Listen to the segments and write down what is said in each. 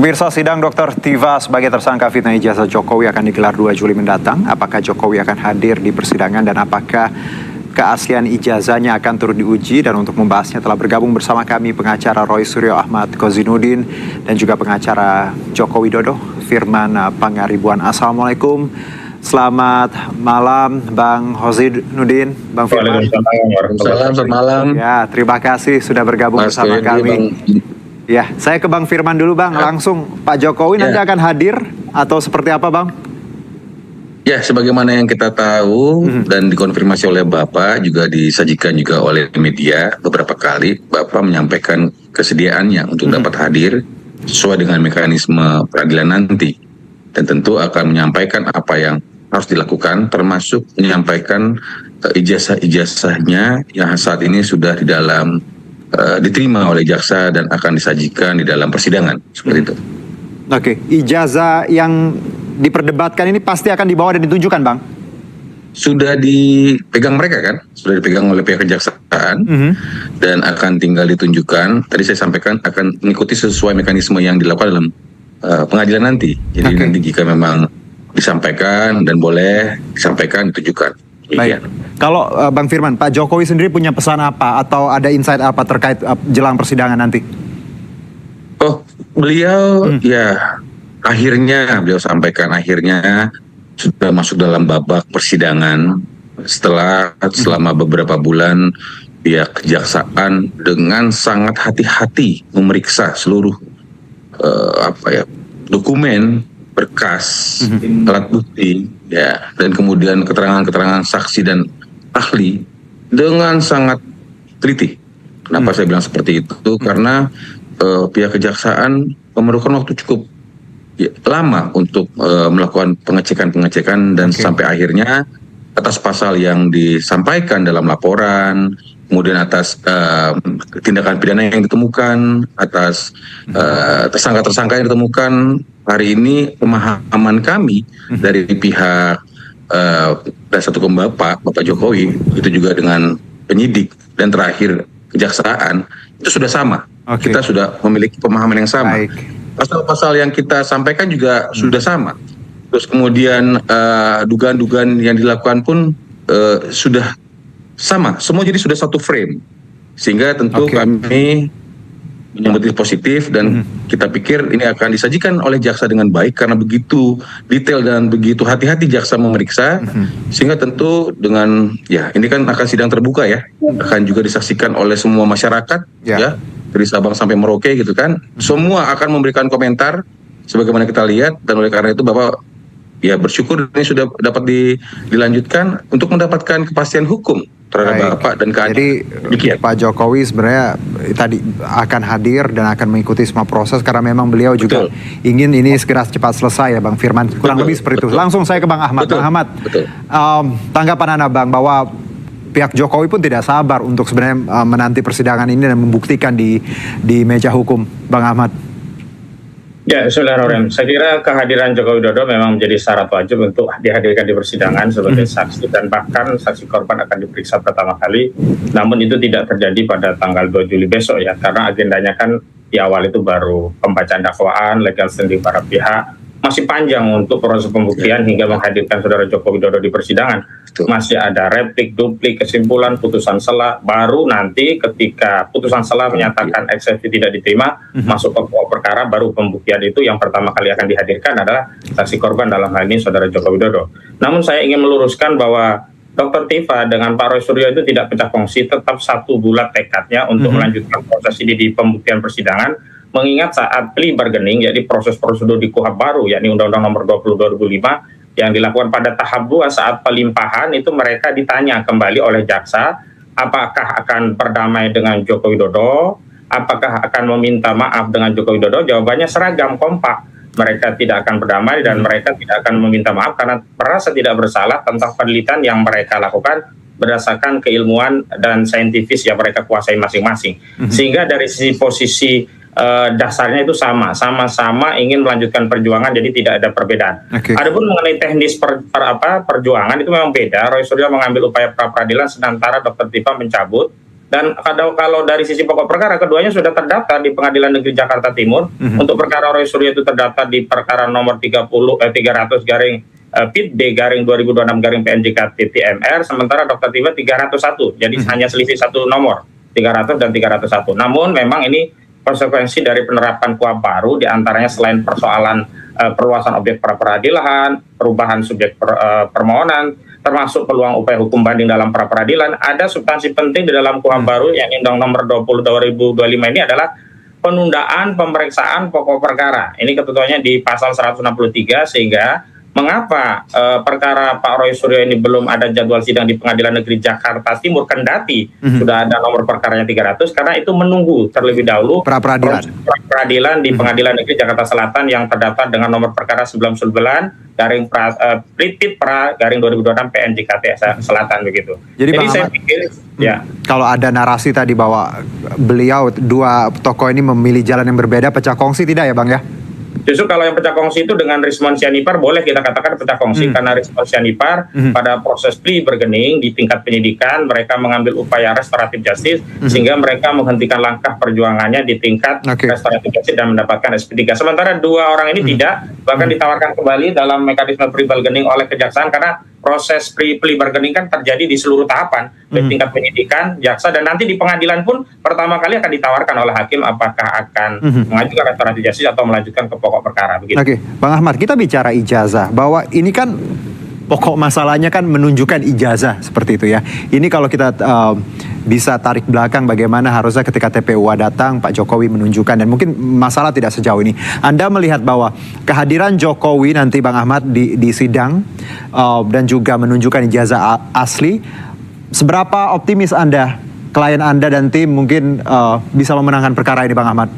Pemirsa, sidang Dr. Tiva sebagai tersangka fitnah ijazah Jokowi akan digelar 2 Juli mendatang. Apakah Jokowi akan hadir di persidangan dan apakah keaslian ijazahnya akan turut diuji? Dan untuk membahasnya telah bergabung bersama kami pengacara Roy Suryo Ahmad Kozinudin dan juga pengacara Joko Widodo Firman Pangaribuan. Assalamualaikum. Selamat malam Bang Kozinudin, Bang Firman. Selamat malam. Ya, terima kasih sudah bergabung bersama kami. Ya, saya ke Bang Firman dulu Bang, langsung Pak Jokowi nanti akan hadir atau seperti apa Bang? Ya, sebagaimana yang kita tahu dan dikonfirmasi oleh Bapak, juga disajikan juga oleh media beberapa kali, Bapak menyampaikan kesediaannya untuk dapat hadir sesuai dengan mekanisme peradilan nanti. Dan tentu akan menyampaikan apa yang harus dilakukan, termasuk menyampaikan ijazah-ijazahnya yang saat ini sudah di dalam diterima oleh jaksa dan akan disajikan di dalam persidangan seperti itu. Oke, ijazah yang diperdebatkan ini pasti akan dibawa dan ditunjukkan, Bang? Sudah dipegang mereka kan, sudah dipegang oleh pihak kejaksaan dan akan tinggal ditunjukkan. Tadi saya sampaikan akan mengikuti sesuai mekanisme yang dilakukan dalam pengadilan nanti. Jadi nanti jika memang disampaikan dan boleh disampaikan ditunjukkan. Baik. Kalau Bang Firman, Pak Jokowi sendiri punya pesan apa atau ada insight apa terkait jelang persidangan nanti? Oh, beliau ya akhirnya beliau sampaikan akhirnya sudah masuk dalam babak persidangan setelah selama beberapa bulan pihak kejaksaan dengan sangat hati-hati memeriksa seluruh dokumen, berkas, alat bukti, ya, dan kemudian keterangan-keterangan saksi dan ahli dengan sangat teliti. Kenapa saya bilang seperti itu? Karena pihak kejaksaan memerlukan waktu cukup lama untuk melakukan pengecekan dan sampai akhirnya atas pasal yang disampaikan dalam laporan, kemudian atas tindakan pidana yang ditemukan, atas tersangka-tersangka yang ditemukan, hari ini pemahaman kami dari pihak satu Bapak Jokowi, itu juga dengan penyidik dan terakhir kejaksaan, itu sudah sama. Kita sudah memiliki pemahaman yang sama. Pasal-pasal yang kita sampaikan juga sudah sama. Terus kemudian dugaan-dugaan yang dilakukan pun sudah sama. Semua jadi sudah satu frame. Sehingga tentu kami menyambut positif dan kita pikir ini akan disajikan oleh jaksa dengan baik karena begitu detail dan begitu hati-hati jaksa memeriksa, sehingga tentu dengan ini kan akan sidang terbuka ya, akan juga disaksikan oleh semua masyarakat ya, dari Sabang sampai Merauke gitu kan, semua akan memberikan komentar sebagaimana kita lihat. Dan oleh karena itu Bapak ya bersyukur ini sudah dapat dilanjutkan untuk mendapatkan kepastian hukum terhadap Bapak dan keadilan. Jadi Pak Jokowi sebenarnya tadi akan hadir dan akan mengikuti semua proses karena memang beliau juga ingin ini segera cepat selesai ya Bang Firman. Kurang lebih seperti itu. Langsung saya ke Bang Ahmad. Bang Ahmad, tanggapan Anda Bang bahwa pihak Jokowi pun tidak sabar untuk sebenarnya menanti persidangan ini dan membuktikan di meja hukum, Bang Ahmad. Ya, Bismillahirrahmanirrahim. Saya kira kehadiran Joko Widodo memang menjadi syarat wajib untuk dihadirkan di persidangan sebagai saksi, dan bahkan saksi korban akan diperiksa pertama kali. Namun itu tidak terjadi pada tanggal 2 Juli besok ya, karena agendanya kan di awal itu baru pembacaan dakwaan, legal standing para pihak. Masih panjang untuk proses pembuktian hingga menghadirkan Saudara Joko Widodo di persidangan. Masih ada replik, duplik, kesimpulan, putusan sela. Baru nanti ketika putusan sela menyatakan eksepsi tidak diterima, masuk ke pokok perkara, baru pembuktian itu yang pertama kali akan dihadirkan adalah saksi korban, dalam hal ini Saudara Joko Widodo. Namun saya ingin meluruskan bahwa Dr. Tiva dengan Pak Roy Suryo itu tidak pecah kongsi, tetap satu bulat tekadnya untuk melanjutkan proses ini di pembuktian persidangan. Mengingat saat plea bargaining, jadi proses prosedur di KUHP baru, yakni Undang-Undang Nomor 20/2005 yang dilakukan pada tahap 2 saat pelimpahan, itu mereka ditanya kembali oleh jaksa apakah akan berdamai dengan Joko Widodo, apakah akan meminta maaf dengan Joko Widodo. Jawabannya seragam, kompak. Mereka tidak akan berdamai dan mereka tidak akan meminta maaf karena merasa tidak bersalah tentang penelitian yang mereka lakukan berdasarkan keilmuan dan saintifis yang mereka kuasai masing-masing. Sehingga dari sisi posisi dasarnya itu sama-sama ingin melanjutkan perjuangan, jadi tidak ada perbedaan. Adapun mengenai teknis perjuangan itu memang beda. Roy Suryo mengambil upaya pra peradilan, sementara Dr. Tiva mencabut Dan kalau dari sisi pokok perkara, keduanya sudah terdaftar di Pengadilan Negeri Jakarta Timur. Untuk perkara Roy Suryo itu terdaftar di perkara nomor 300 garing PIT B garing 2026 garing PNJK TMR, sementara Dr. Tiva 301. Jadi hanya selisih satu nomor, 300 dan 301. Namun memang ini konsekuensi dari penerapan KUHP baru, diantaranya selain persoalan perluasan objek pra-peradilan, perubahan subjek permohonan, termasuk peluang upaya hukum banding dalam pra-peradilan, ada substansi penting di dalam KUHP baru yang Undang Nomor 20 2025 ini adalah penundaan pemeriksaan pokok perkara. Ini ketentuannya di pasal 163, sehingga mengapa perkara Pak Roy Suryo ini belum ada jadwal sidang di Pengadilan Negeri Jakarta Timur, kendati sudah ada nomor perkaranya 300, karena itu menunggu terlebih dahulu pra-peradilan di Pengadilan Negeri Jakarta Selatan yang terdaftar dengan nomor perkara 99 garing PIT pra garing 2026 PNJKT Selatan begitu. Jadi saya pikir ya, kalau ada narasi tadi bahwa beliau dua tokoh ini memilih jalan yang berbeda, pecah kongsi tidak ya Bang ya? Justru kalau yang pecah kongsi itu dengan Rismon Sianipar boleh kita katakan pecah kongsi, karena Rismon Sianipar pada proses plea bargaining di tingkat penyidikan mereka mengambil upaya restoratif justice sehingga mereka menghentikan langkah perjuangannya di tingkat restoratif justice dan mendapatkan SP3. Sementara dua orang ini tidak, bahkan ditawarkan kembali dalam mekanisme plea bargaining oleh kejaksaan, karena proses plea bargaining kan terjadi di seluruh tahapan, di tingkat penyidikan, jaksa, dan nanti di pengadilan pun pertama kali akan ditawarkan oleh hakim apakah akan mengajukan restoratif justice atau melanjutkan ke pokok perkara begitu. Oke, Bang Ahmad, kita bicara ijazah, bahwa ini kan pokok masalahnya kan menunjukkan ijazah seperti itu ya. Ini kalau kita bisa tarik belakang bagaimana harusnya ketika TPUA datang Pak Jokowi menunjukkan, dan mungkin masalah tidak sejauh ini. Anda melihat bahwa kehadiran Jokowi nanti Bang Ahmad di sidang dan juga menunjukkan ijazah asli, seberapa optimis Anda, klien Anda dan tim mungkin bisa memenangkan perkara ini Bang Ahmad?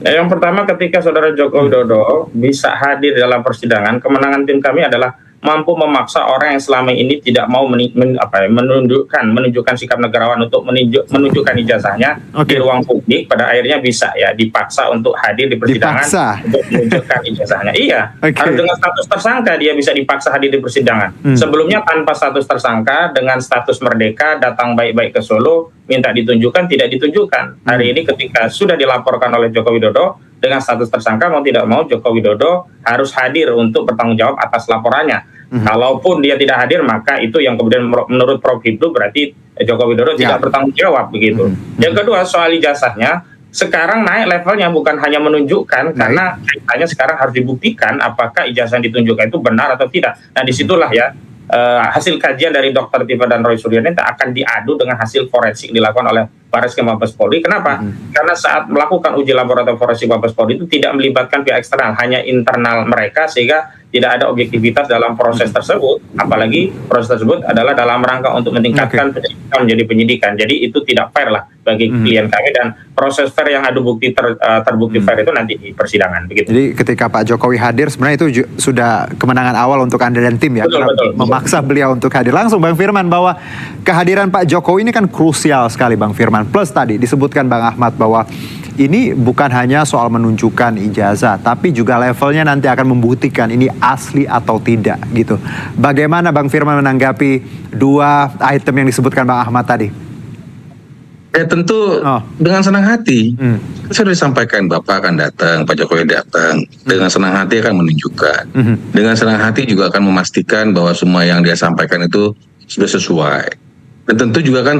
Yang pertama, ketika Saudara Joko Widodo bisa hadir dalam persidangan, kemenangan tim kami adalah mampu memaksa orang yang selama ini tidak mau menunjukkan sikap negarawan untuk menunjukkan ijazahnya di ruang publik, pada akhirnya bisa ya dipaksa untuk hadir di persidangan untuk menunjukkan ijazahnya. Iya, harus dengan status tersangka dia bisa dipaksa hadir di persidangan. Sebelumnya tanpa status tersangka, dengan status merdeka, datang baik-baik ke Solo, minta ditunjukkan, tidak ditunjukkan. Hari ini ketika sudah dilaporkan oleh Joko Widodo dengan status tersangka, mau tidak mau Joko Widodo harus hadir untuk bertanggung jawab atas laporannya. Kalaupun dia tidak hadir, maka itu yang kemudian menurut Prof. Hipnu berarti Joko Widodo tidak bertanggung jawab begitu. Yang kedua, soal ijazahnya sekarang naik levelnya, bukan hanya menunjukkan, karena kaitannya sekarang harus dibuktikan apakah ijazah yang ditunjukkan itu benar atau tidak. Nah, disitulah ya hasil kajian dari Dr. Tiva dan Roy Suryo ini akan diadu dengan hasil forensik dilakukan oleh Barreskrim Mabes Polri. Kenapa? Karena saat melakukan uji laboratorium forensik Mabes Polri itu tidak melibatkan pihak eksternal, hanya internal mereka, sehingga tidak ada objektivitas dalam proses tersebut. Apalagi proses tersebut adalah dalam rangka untuk meningkatkan penyidikan menjadi penyidikan. Jadi itu tidak fair lah bagi klien kami, dan proses fair yang adu bukti terbukti fair itu nanti di persidangan begitu. Jadi ketika Pak Jokowi hadir sebenarnya itu sudah kemenangan awal untuk Anda dan tim ya. Betul. Memaksa beliau untuk hadir. Langsung Bang Firman, bahwa kehadiran Pak Jokowi ini kan krusial sekali Bang Firman. Plus tadi disebutkan Bang Ahmad bahwa ini bukan hanya soal menunjukkan ijazah, tapi juga levelnya nanti akan membuktikan ini asli atau tidak gitu. Bagaimana Bang Firman menanggapi dua item yang disebutkan Bang Ahmad tadi? Ya tentu dengan senang hati. Sudah disampaikan Bapak akan datang, Pak Jokowi datang. Dengan senang hati akan menunjukkan. Dengan senang hati juga akan memastikan bahwa semua yang dia sampaikan itu sudah sesuai. Dan tentu juga kan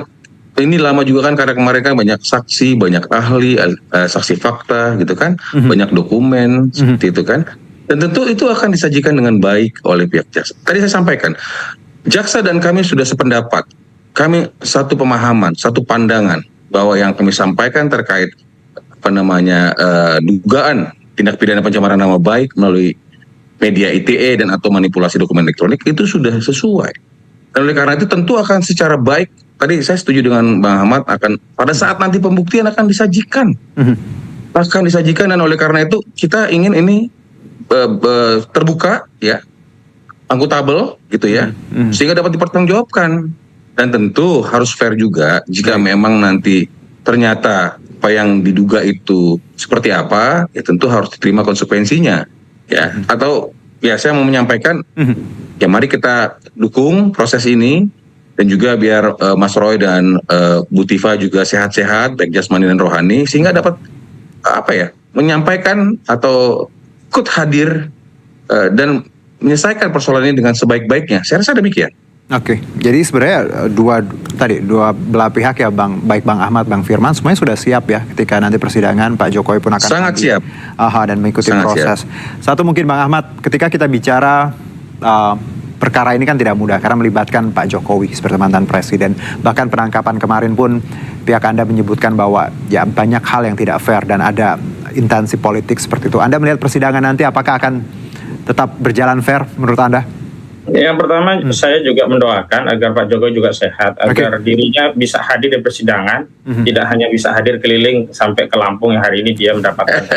ini lama juga kan, karena kemarin kan banyak saksi, banyak ahli, saksi fakta gitu kan, banyak dokumen seperti itu kan. Dan tentu itu akan disajikan dengan baik oleh pihak jaksa. Tadi saya sampaikan, jaksa dan kami sudah sependapat. Kami satu pemahaman, satu pandangan bahwa yang kami sampaikan terkait dugaan tindak pidana pencemaran nama baik melalui media ITE dan atau manipulasi dokumen elektronik itu sudah sesuai. Dan oleh karena itu tentu akan secara baik, tadi saya setuju dengan Bang Ahmad, akan pada saat nanti pembuktian akan disajikan. Akan disajikan, dan oleh karena itu kita ingin ini terbuka ya, akuntabel gitu ya, sehingga dapat dipertanggungjawabkan. Dan tentu harus fair juga, jika memang nanti ternyata apa yang diduga itu seperti apa, ya tentu harus diterima konsekuensinya ya. Atau ya saya mau menyampaikan, ya mari kita dukung proses ini, dan juga biar Mas Roy dan Bu Tifa juga sehat-sehat baik jasmani dan rohani, sehingga dapat menyampaikan atau ikut hadir dan menyelesaikan persoalan ini dengan sebaik-baiknya. Saya rasa demikian. Oke, jadi sebenarnya dua belah pihak ya Bang, baik Bang Ahmad, Bang Firman, semuanya sudah siap ya ketika nanti persidangan Pak Jokowi pun akan sangat siap dan mengikuti sangat proses. Satu mungkin Bang Ahmad, ketika kita bicara perkara ini kan tidak mudah karena melibatkan Pak Jokowi seperti mantan presiden. Bahkan penangkapan kemarin pun pihak Anda menyebutkan bahwa ya banyak hal yang tidak fair dan ada intensi politik seperti itu. Anda melihat persidangan nanti apakah akan tetap berjalan fair menurut Anda? Yang pertama, saya juga mendoakan agar Pak Jokowi juga sehat, agar dirinya bisa hadir di persidangan, tidak hanya bisa hadir keliling sampai ke Lampung yang hari ini dia mendapatkan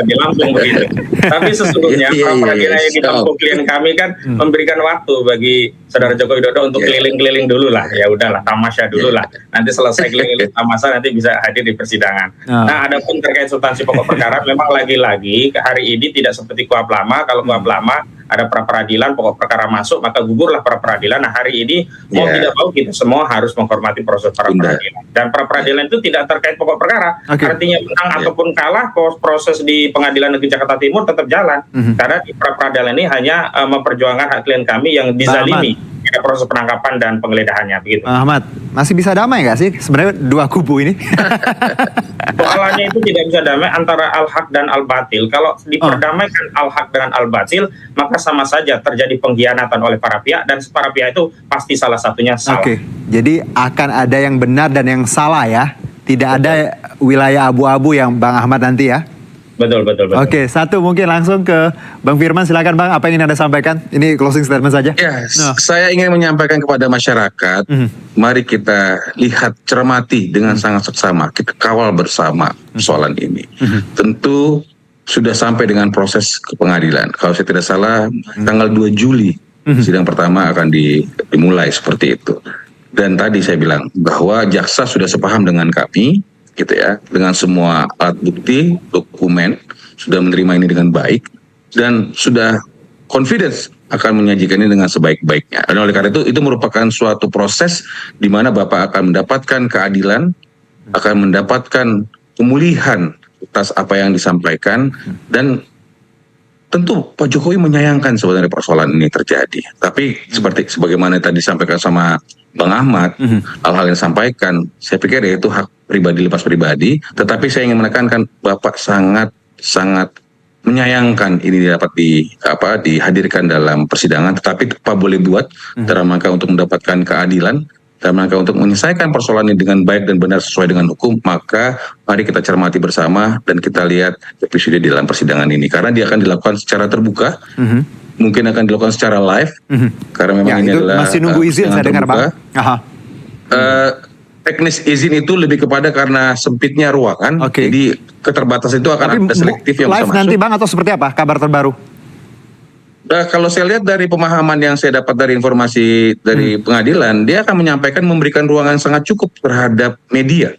di Lampung begitu. Tapi sesungguhnya pra-peradilan yang ditempuh klien kami kan memberikan waktu bagi Saudara Joko Widodo untuk keliling-keliling dulu lah, ya udahlah tamasya dulu lah. Nanti selesai keliling tamasya nanti bisa hadir di persidangan. Nah, adapun terkait substansi pokok perkara, memang lagi-lagi hari ini tidak seperti kuhap lama. Kalau kuhap lama ada pra-peradilan, pokok perkara masuk, maka gugurlah pra-peradilan. Nah, hari ini mau tidak mau kita semua harus menghormati proses pra-peradilan. Dan pra-peradilan itu tidak terkait pokok perkara. Artinya menang ataupun kalah, proses di Pengadilan Negeri Jakarta Timur tetap jalan. Karena di pra-peradilan ini hanya memperjuangkan hak klien kami yang dizalimi pada proses penangkapan dan penggeledahannya begitu. Ahmad, masih bisa damai nggak sih sebenarnya dua kubu ini? Soalannya itu tidak bisa damai antara al-haq dan al-batil. Kalau diperdamaikan al-haq dengan al-batil, maka sama saja terjadi pengkhianatan oleh para pihak, dan para pihak itu pasti salah satunya salah. Oke, jadi akan ada yang benar dan yang salah ya? Tidak ada wilayah abu-abu yang Bang Ahmad nanti ya? Betul. Oke, satu mungkin langsung ke Bang Firman, silakan Bang, apa yang ingin Anda sampaikan? Ini closing statement saja. Ya, saya ingin menyampaikan kepada masyarakat, mari kita lihat, cermati dengan sangat seksama, kita kawal bersama persoalan ini. Tentu sudah sampai dengan proses ke pengadilan. Kalau saya tidak salah, tanggal 2 Juli sidang pertama akan dimulai seperti itu. Dan tadi saya bilang bahwa jaksa sudah sepaham dengan kami, gitu ya, dengan semua alat bukti, dokumen, sudah menerima ini dengan baik dan sudah confidence akan menyajikan ini dengan sebaik-baiknya. Dan oleh karena itu merupakan suatu proses di mana Bapak akan mendapatkan keadilan, akan mendapatkan pemulihan atas apa yang disampaikan, dan tentu Pak Jokowi menyayangkan sebenarnya persoalan ini terjadi. Tapi sebagaimana tadi disampaikan sama Bang Ahmad, hal-hal yang disampaikan, saya pikir ya itu hak pribadi lepas pribadi. Tetapi saya ingin menekankan Bapak sangat menyayangkan ini dapat dihadirkan dalam persidangan. Tetapi Pak boleh buat dalam rangka untuk mendapatkan keadilan, dalam rangka untuk menyelesaikan persoalan ini dengan baik dan benar sesuai dengan hukum. Maka mari kita cermati bersama dan kita lihat episode di dalam persidangan ini, karena dia akan dilakukan secara terbuka. Mungkin akan dilakukan secara live karena memang ini adalah masih nunggu izin saya dengar Bang. Teknis izin itu lebih kepada karena sempitnya ruangan, jadi keterbatasan itu akan ada selektif yang bisa live masuk. Nanti Bang, atau seperti apa kabar terbaru? Kalau saya lihat dari pemahaman yang saya dapat dari informasi dari pengadilan, dia akan menyampaikan, memberikan ruangan sangat cukup terhadap media.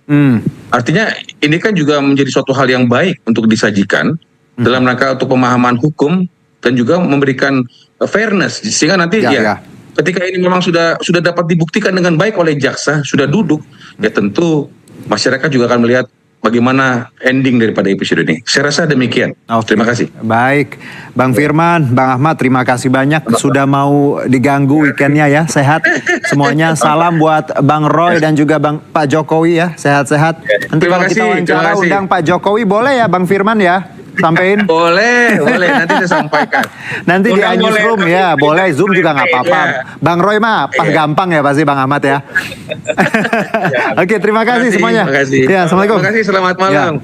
Artinya ini kan juga menjadi suatu hal yang baik untuk disajikan dalam rangka untuk pemahaman hukum dan juga memberikan fairness, sehingga nanti ketika ini memang sudah dapat dibuktikan dengan baik oleh jaksa, sudah duduk, ya tentu masyarakat juga akan melihat bagaimana ending daripada episode ini. Saya rasa demikian. Terima kasih. Baik, Bang Firman, Bang Ahmad, terima kasih banyak sudah mau diganggu weekendnya ya. Sehat semuanya. Salam buat Bang Roy dan juga Pak Jokowi ya. Sehat-sehat. Nanti kalau kita wawancara undang Pak Jokowi boleh ya Bang Firman ya? Sampein? Boleh, nanti saya sampaikan. Nanti di newsroom ya, boleh. Zoom juga nggak apa-apa. Bang Roy mah pas gampang ya pasti Bang Ahmad ya. Oke, terima kasih semuanya. Terima kasih. Ya, Assalamualaikum. Terima kasih, selamat malam.